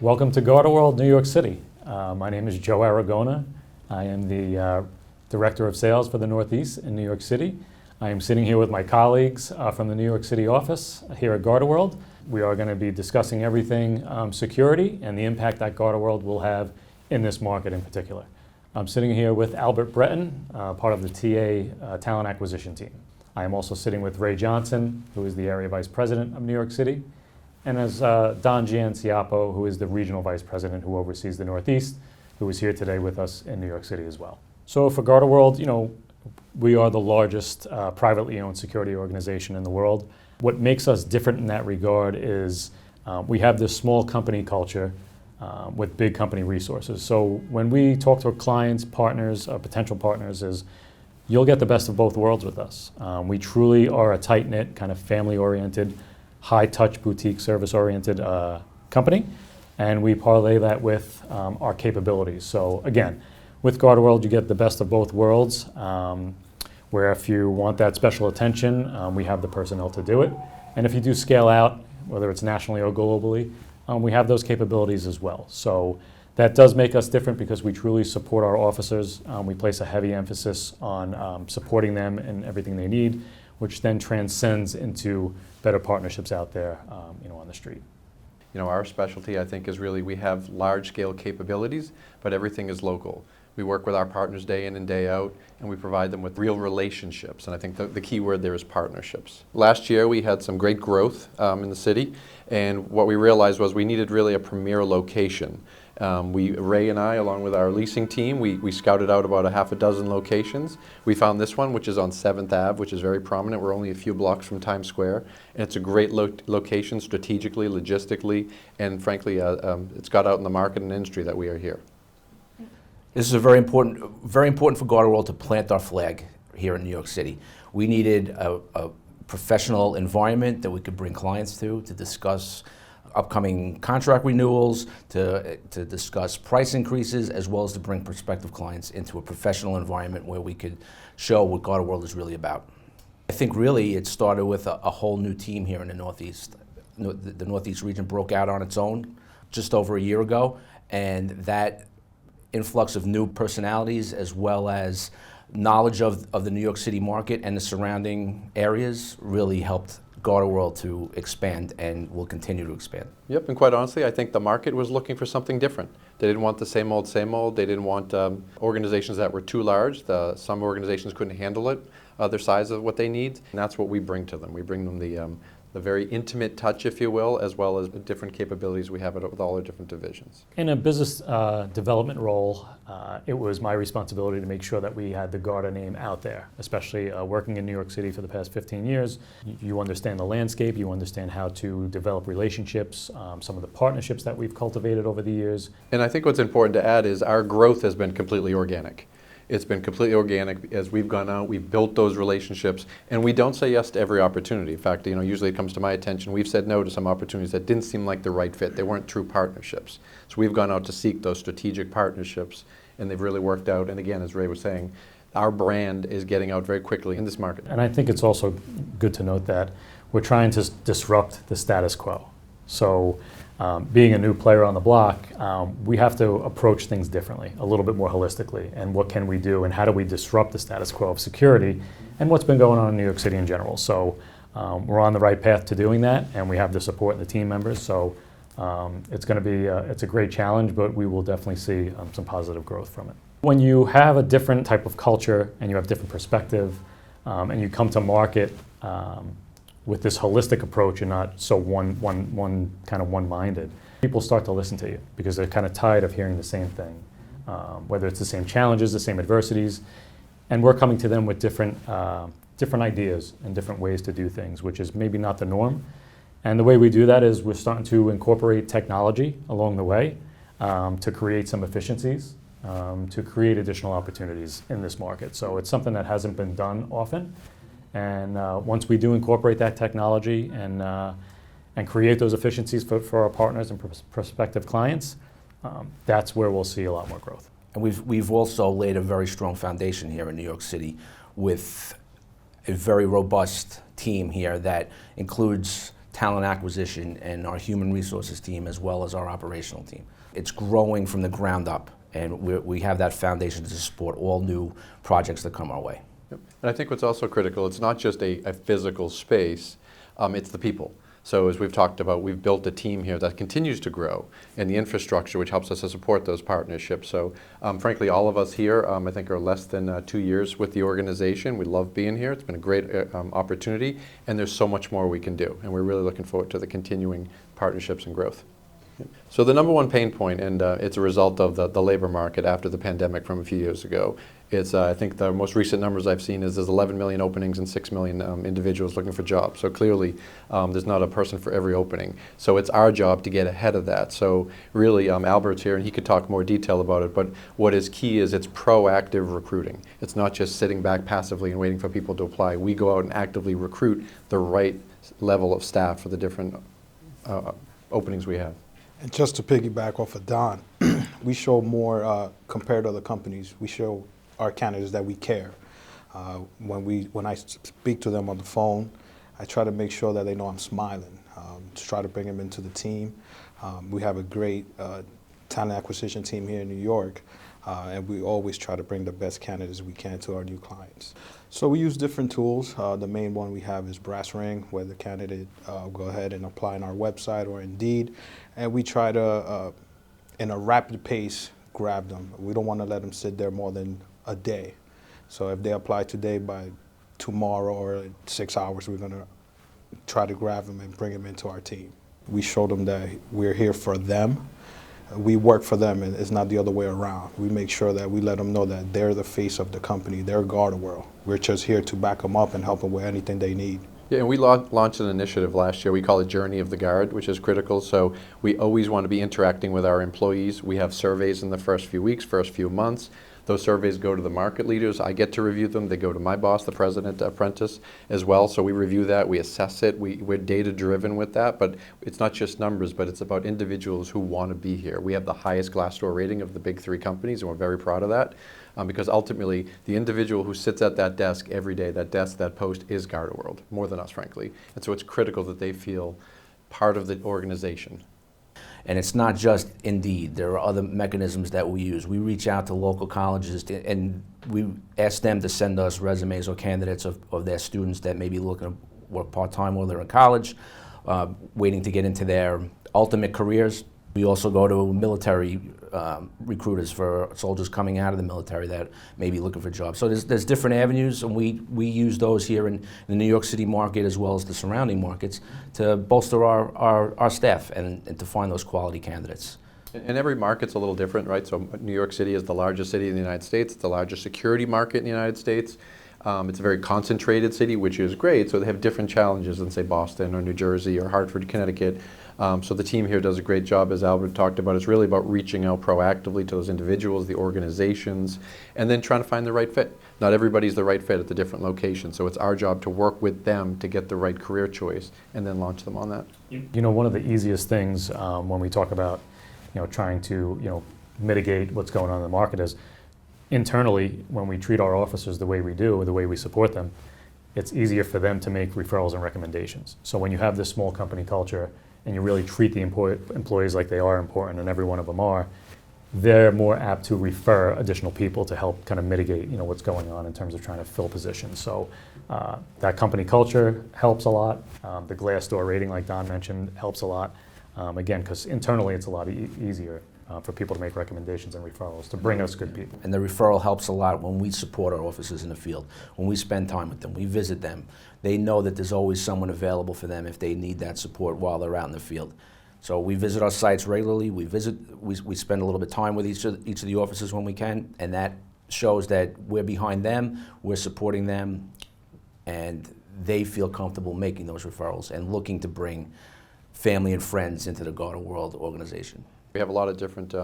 Welcome to GardaWorld, New York City. My name is Joe Aragona. I am the Director of Sales for the Northeast in New York City. I am sitting here with my colleagues from the New York City office here at GardaWorld. We are going to be discussing everything security and the impact that GardaWorld will have in this market in particular. I'm sitting here with Albert Breton, part of the TA talent acquisition team. I am also sitting with Ray Johnson, who is the Area Vice President of New York City, and as Don Gianciappo, who is the Regional Vice President who oversees the Northeast, who is here today with us in New York City as well. So for GardaWorld, we are the largest privately owned security organization in the world. What makes us different in that regard is we have this small company culture with big company resources. So when we talk to our clients, partners, potential partners, is you'll get the best of both worlds with us. We truly are a tight-knit, kind of family-oriented, high-touch, boutique, service-oriented company, and we parlay that with our capabilities. So again, with GardaWorld, you get the best of both worlds, where if you want that special attention, we have the personnel to do it. And if you do scale out, whether it's nationally or globally, we have those capabilities as well. So that does make us different because we truly support our officers. We place a heavy emphasis on supporting them in everything they need, which then transcends into better partnerships out there, on the street. Our specialty, I think, is really we have large-scale capabilities, but everything is local. We work with our partners day in and day out, and we provide them with real relationships. And I think the key word there is partnerships. Last year, we had some great growth in the city, and what we realized was we needed really a premier location. Ray and I, along with our leasing team, we scouted out about a half a dozen locations. We found this one, which is on 7th Ave, which is very prominent. We're only a few blocks from Times Square. And it's a great location strategically, logistically, and frankly, it's got out in the market and industry that we are here. This is very important for GardaWorld to plant our flag here in New York City. We needed a professional environment that we could bring clients to discuss upcoming contract renewals, to discuss price increases, as well as to bring prospective clients into a professional environment where we could show what GardaWorld is really about. I think really it started with a whole new team here in the Northeast. The Northeast region broke out on its own just over a year ago, and that influx of new personalities as well as knowledge of the New York City market and the surrounding areas really helped GardaWorld to expand and will continue to expand. Yep, and quite honestly, I think the market was looking for something different. They didn't want the same old, same old. They didn't want organizations that were too large. Some organizations couldn't handle it, their size of what they need, and that's what we bring to them. We bring them the very intimate touch, if you will, as well as the different capabilities we have with all our different divisions. In a business development role, it was my responsibility to make sure that we had the Garda name out there, especially working in New York City for the past 15 years. You understand the landscape, you understand how to develop relationships, some of the partnerships that we've cultivated over the years. And I think what's important to add is our growth has been completely organic. It's been completely organic. As we've gone out, we've built those relationships, and we don't say yes to every opportunity. In fact, usually it comes to my attention, we've said no to some opportunities that didn't seem like the right fit. They weren't true partnerships. So we've gone out to seek those strategic partnerships, and they've really worked out. And again, as Ray was saying, our brand is getting out very quickly in this market. And I think it's also good to note that we're trying to disrupt the status quo. So being a new player on the block, we have to approach things differently, a little bit more holistically. And what can we do, and how do we disrupt the status quo of security and what's been going on in New York City in general? So we're on the right path to doing that, and we have the support and the team members. So it's going to be it's a great challenge, but we will definitely see some positive growth from it. When you have a different type of culture and you have different perspective, and you come to market with this holistic approach and not so one-minded, people start to listen to you because they're kind of tired of hearing the same thing, whether it's the same challenges, the same adversities, and we're coming to them with different ideas and different ways to do things, which is maybe not the norm. And the way we do that is we're starting to incorporate technology along the way to create some efficiencies, to create additional opportunities in this market. So it's something that hasn't been done often. And once we do incorporate that technology and create those efficiencies for our partners and prospective clients, that's where we'll see a lot more growth. And we've also laid a very strong foundation here in New York City with a very robust team here that includes talent acquisition and our human resources team as well as our operational team. It's growing from the ground up, and we have that foundation to support all new projects that come our way. Yep. And I think what's also critical, it's not just a physical space, it's the people. So as we've talked about, we've built a team here that continues to grow, and the infrastructure which helps us to support those partnerships. So frankly, all of us here, I think, are less than 2 years with the organization. We love being here. It's been a great opportunity, and there's so much more we can do. And we're really looking forward to the continuing partnerships and growth. So the number one pain point, and it's a result of the labor market after the pandemic from a few years ago. It's, I think the most recent numbers I've seen is there's 11 million openings and 6 million individuals looking for jobs. So clearly there's not a person for every opening. So it's our job to get ahead of that. So really Albert's here and he could talk more detail about it, but what is key is it's proactive recruiting. It's not just sitting back passively and waiting for people to apply. We go out and actively recruit the right level of staff for the different openings we have. And just to piggyback off of Don, we show more, compared to other companies, we show our candidates that we care. When I speak to them on the phone, I try to make sure that they know I'm smiling, to try to bring them into the team. We have a great talent acquisition team here in New York, and we always try to bring the best candidates we can to our new clients. So we use different tools. The main one we have is Brass Ring, where the candidate go ahead and apply on our website or Indeed, and we try to, in a rapid pace, grab them. We don't want to let them sit there more than a day. So if they apply today, by tomorrow or 6 hours, we're going to try to grab them and bring them into our team. We show them that we're here for them. We work for them, and it's not the other way around. We make sure that we let them know that they're the face of the company. They're GardaWorld. We're just here to back them up and help them with anything they need. Yeah, and we launched an initiative last year. We call it Journey of the Guard, which is critical. So we always want to be interacting with our employees. We have surveys in the first few weeks, first few months. Those surveys go to the market leaders. I get to review them. They go to my boss, the president apprentice, as well. So we review that. We assess it. We're data-driven with that. But it's not just numbers, but it's about individuals who want to be here. We have the highest Glassdoor rating of the big three companies, and we're very proud of that. Because ultimately, the individual who sits at that desk every day, that desk, that post, is GardaWorld, more than us, frankly. And so it's critical that they feel part of the organization. And it's not just Indeed. There are other mechanisms that we use. We reach out to local colleges and we ask them to send us resumes or candidates of their students that may be looking to work part-time while they're in college, waiting to get into their ultimate careers. We also go to military recruiters for soldiers coming out of the military that may be looking for jobs. So there's different avenues, and we use those here in the New York City market as well as the surrounding markets to bolster our staff and to find those quality candidates. And every market's a little different, right? So New York City is the largest city in the United States. It's the largest security market in the United States. It's a very concentrated city, which is great. So they have different challenges than, say, Boston or New Jersey or Hartford, Connecticut. So the team here does a great job, as Albert talked about. It's really about reaching out proactively to those individuals, the organizations, and then trying to find the right fit. Not everybody's the right fit at the different locations. So it's our job to work with them to get the right career choice and then launch them on that. You know, one of the easiest things when we talk about, trying to, mitigate what's going on in the market is internally, when we treat our officers the way we do, or the way we support them, it's easier for them to make referrals and recommendations. So when you have this small company culture and you really treat the employees like they are important, and every one of them are, they're more apt to refer additional people to help kind of mitigate, what's going on in terms of trying to fill positions. So that company culture helps a lot. The Glassdoor rating, like Don mentioned, helps a lot. Again, because internally it's a lot easier for people to make recommendations and referrals to bring us good people. And the referral helps a lot when we support our officers in the field, when we spend time with them, we visit them. They know that there's always someone available for them if they need that support while they're out in the field. So we visit our sites regularly. We spend a little bit of time with each of the officers when we can, and that shows that we're behind them, we're supporting them, and they feel comfortable making those referrals and looking to bring family and friends into the GardaWorld organization. We have a lot of different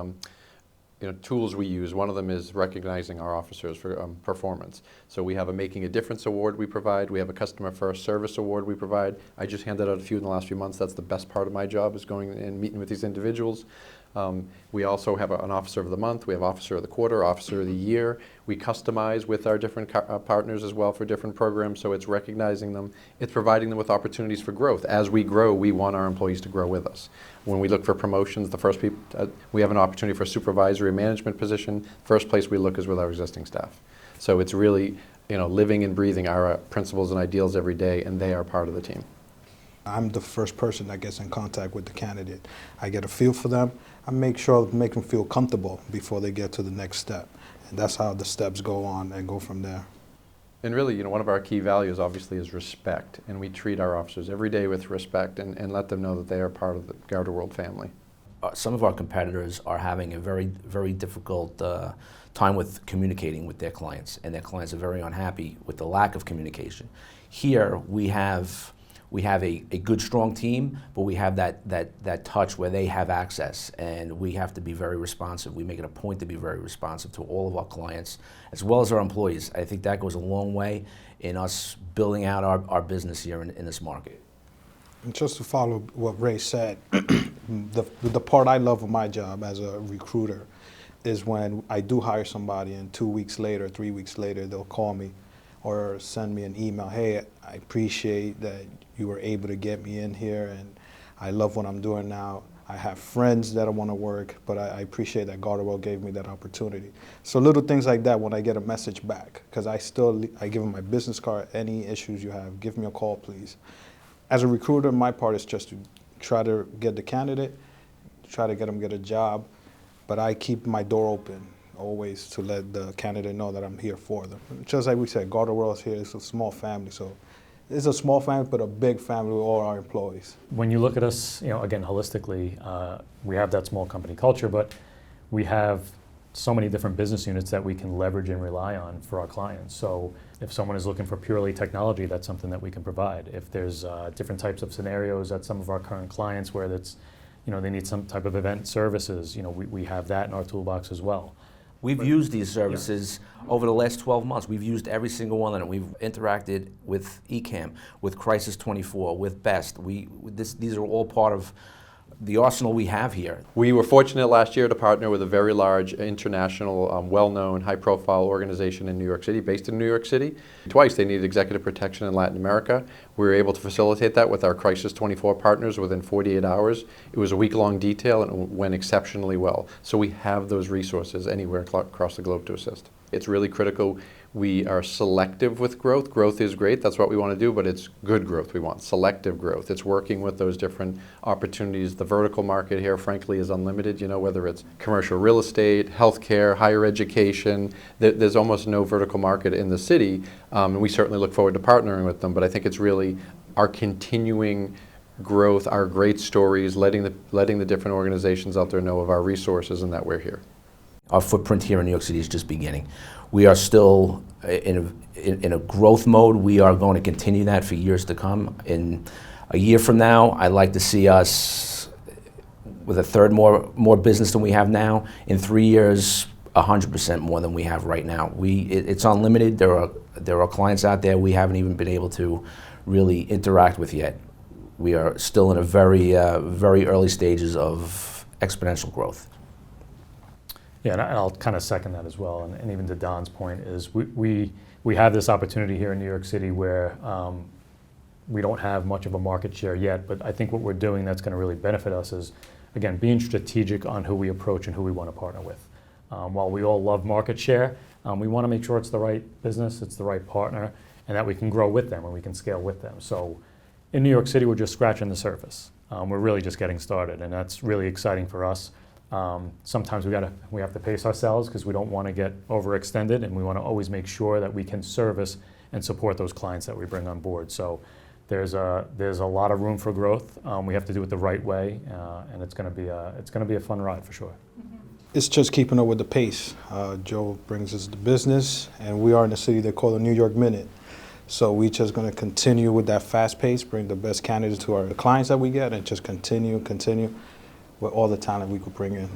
tools we use. One of them is recognizing our officers for performance. So we have a Making a Difference award we provide. We have a Customer First Service award we provide. I just handed out a few in the last few months. That's the best part of my job, is going and meeting with these individuals. We also have an Officer of the Month, we have Officer of the Quarter, Officer of the Year. We customize with our different partners as well for different programs, so it's recognizing them. It's providing them with opportunities for growth. As we grow, we want our employees to grow with us. When we look for promotions, the first people, we have an opportunity for a supervisory management position. First place we look is with our existing staff. So it's really, living and breathing our principles and ideals every day, and they are part of the team. I'm the first person that gets in contact with the candidate. I get a feel for them. I make sure to make them feel comfortable before they get to the next step. And that's how the steps go on and go from there. And really, one of our key values obviously is respect, and we treat our officers every day with respect and let them know that they are part of the GardaWorld family. Some of our competitors are having a very, very difficult time with communicating with their clients, and their clients are very unhappy with the lack of communication. Here, we have a good, strong team, but we have that touch where they have access, and we have to be very responsive. We make it a point to be very responsive to all of our clients, as well as our employees. I think that goes a long way in us building out our business here in this market. And just to follow what Ray said, the part I love of my job as a recruiter is when I do hire somebody and 2 weeks later, 3 weeks later, they'll call me or send me an email. Hey, I appreciate that you were able to get me in here, and I love what I'm doing now. I have friends that I want to work, but I appreciate that GardaWorld gave me that opportunity. So little things like that when I get a message back, because I give them my business card. Any issues you have, give me a call, please. As a recruiter, my part is just to try to get the candidate, try to get them get a job, but I keep my door open always to let the candidate know that I'm here for them. Just like we said, GardaWorld is here. It's a small family, so it's a small family, but a big family with all our employees. When you look at us, again, holistically, we have that small company culture, but we have so many different business units that we can leverage and rely on for our clients. So if someone is looking for purely technology, that's something that we can provide. If there's different types of scenarios at some of our current clients where that's, they need some type of event services, we have that in our toolbox as well. We've used these services over the last 12 months. We've used every single one of them. We've interacted with eCam, with Crisis 24, with BEST. These are all part of the arsenal we have here. We were fortunate last year to partner with a very large international, well-known, high-profile organization in New York City, based in New York City. Twice they needed executive protection in Latin America. We were able to facilitate that with our Crisis 24 partners within 48 hours. It was a week-long detail and it went exceptionally well. So we have those resources anywhere across the globe to assist. It's really critical. We are selective with growth. Growth is great, that's what we want to do, but it's good growth we want, selective growth. It's working with those different opportunities. The vertical market here, frankly, is unlimited, whether it's commercial real estate, healthcare, higher education. There's almost no vertical market in the city, and we certainly look forward to partnering with them, but I think it's really our continuing growth, our great stories, letting the different organizations out there know of our resources and that we're here. Our footprint here in New York City is just beginning. We are still in a growth mode. We are going to continue that for years to come. In a year from now, I'd like to see us with a third more business than we have now. In 3 years, 100% more than we have right now. It's unlimited. There are clients out there we haven't even been able to really interact with yet. We are still in a very early stages of exponential growth. Yeah, and I'll kind of second that as well. And even to Don's point is we have this opportunity here in New York City where we don't have much of a market share yet, but I think what we're doing that's going to really benefit us is, again, being strategic on who we approach and who we want to partner with. While we all love market share, we want to make sure it's the right business, it's the right partner, and that we can grow with them and we can scale with them. So in New York City, we're just scratching the surface. We're really just getting started, and that's really exciting for us. Sometimes we have to pace ourselves because we don't want to get overextended, and we want to always make sure that we can service and support those clients that we bring on board. So there's a lot of room for growth. We have to do it the right way, and it's going to be a fun ride for sure. It's just keeping up with the pace. Joe brings us the business, and we are in a city they call the New York Minute. So we're just going to continue with that fast pace, bring the best candidates to our clients that we get, and just continue with all the talent we could bring in.